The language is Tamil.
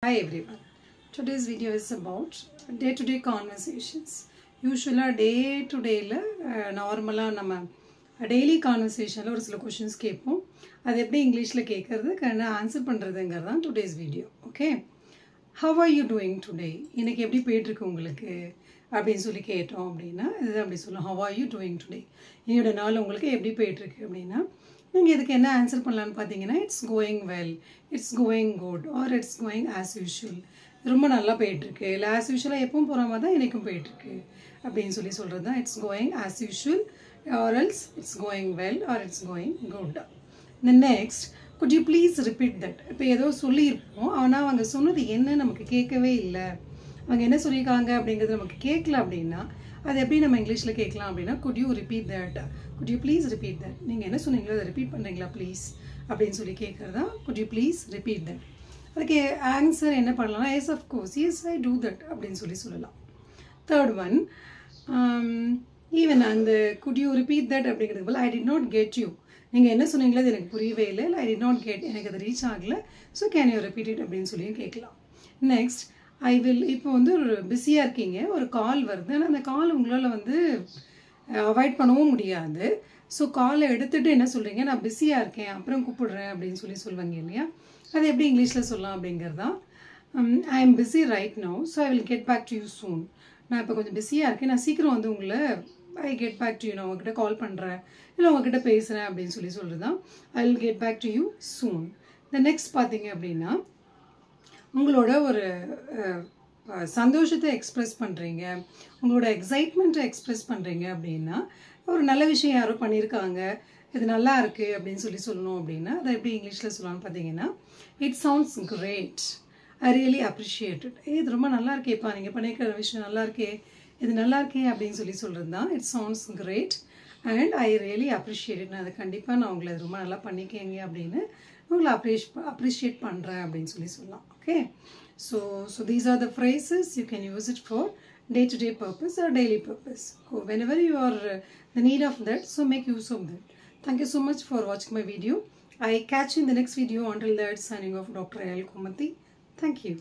Hi everyone. Today's video is about day-to-day conversations. Usually day-to-day normally நம்ம daily conversation ஒரு சில questions கேட்போம். அது எப்படி இங்கிலீஷ்ல கேக்குறது கரெக்ட்டா ஆன்சர் பண்றதுங்கறது தான் today's video. Okay? How are you doing today? இன்னைக்கு எப்படி போயிட்டு இருக்கு உங்களுக்கு அப்படினு சொல்லி கேட்டோம் அப்படினா இது அப்படி சொல்லலாம். How are you doing today? இன்னையோட நாள் உங்களுக்கு எப்படி போயிட்டு இருக்கு அப்படினா நீங்க இதுக்கு என்ன ஆன்சர் பண்ணலாம்னு பாத்தீங்கன்னா it's going well, it's going good or it's going as usual. ரொம்ப நல்லா போயிட்டு இருக்கு. இல்ல as usual எப்பவும் போற மாதிரி தான் இன்னைக்கும் போயிட்டு இருக்கு அப்படினு சொல்லி சொல்றது தான் it's going as usual or else it's going well or it's going good. The next, could you please repeat that? இப்போ ஏதோ சொல்லி இருப்போம் ஆனா அவங்க சொன்னது என்ன நமக்கு கேட்கவே இல்ல. அவங்க என்ன சொல்லிருக்காங்க அப்படிங்கிறது நமக்கு கேட்கல அப்படினா அது எப்படி நம்ம இங்கிலீஷ்ல கேட்கலாம் அப்படினா could you repeat that? Could you please repeat that? நீங்க என்ன சொன்னீங்களோ அதை ரிப்பீட் பண்றீங்களா ப்ளீஸ் அப்படினு சொல்லி கேக்குறதா could you please repeat that? அதுக்கு ஆன்சர் என்ன பண்ணலாம்? Yes of course, yes I do that அப்படினு சொல்லலாம். Third one, even and could you repeat that அப்படிங்கிறதுக்கு பதிலா I did not get you. நீங்க என்ன சொன்னீங்களோ அது எனக்கு புரியவே இல்ல. I did not get, எனக்கு அது ரீச் ஆகல. So can you repeat it அப்படினு சொல்லி கேட்கலாம். Next, I will, இப்போ வந்து ஒரு பிஸியா இருக்கீங்க, ஒரு கால் வருது. ஆனா அந்த கால் உங்களால வந்து அவாய்ட் பண்ணவும் முடியாது. சோ காலை எடுத்துட்டு என்ன சொல்றீங்க? நான் பிஸியா இருக்கேன், அப்புறம் கூப்பிடுறேன் அப்படினு சொல்லுவாங்க இல்லையா? அது எப்படி இங்கிலீஷ்ல சொல்லலாம் அப்படிங்கறதா I am busy right now, so I will get back to you soon. நான் இப்ப கொஞ்சம் பிஸியா இருக்கேன், நான் சீக்கிரம் வந்து உங்களை I get back to you, நான் உங்ககிட்ட கால் பண்றேன் இல்ல உங்ககிட்ட பேசுறேன் அப்படினு சொல்றதா I will get back to you soon. The next பாத்தீங்க அப்படினா உங்களோட ஒரு சந்தோஷத்தை எக்ஸ்பிரஸ் பண்றீங்க, உங்களோட எக்ஸைட்மென்ட்டை எக்ஸ்பிரஸ் பண்றீங்க அப்படினா ஒரு நல்ல விஷயம் யாரோ பண்ணிருக்காங்க, இது நல்லா இருக்கு அப்படினு சொல்லணும் அப்படினா அதை எப்படி இங்கிலீஷ்ல சொல்லலாம் பாத்தீங்கன்னா it sounds great, I really appreciate it. இது ரொம்ப நல்லா இருக்கேப்பா, நீங்க பண்ணிருக்கிற விஷயம் நல்லா இருக்கே, இது நல்லா இருக்கே அப்படினு சொல்றதுதான் it sounds great and I really appreciate it. நான் கண்டிப்பா நான் உங்களை ரொம்ப நல்லா பண்ணிக்கேங்க அப்படினு உங்களை appreciate பண்றேன் அப்படினு சொல்லலாம். Okay? So these are the phrases you can use it for day-to-day purpose or daily purpose. So whenever you are the need of that, so make use of that. Thank you so much for watching my video. I catch you in the next video. Until that, signing off, Dr. L. Kumati. Thank you.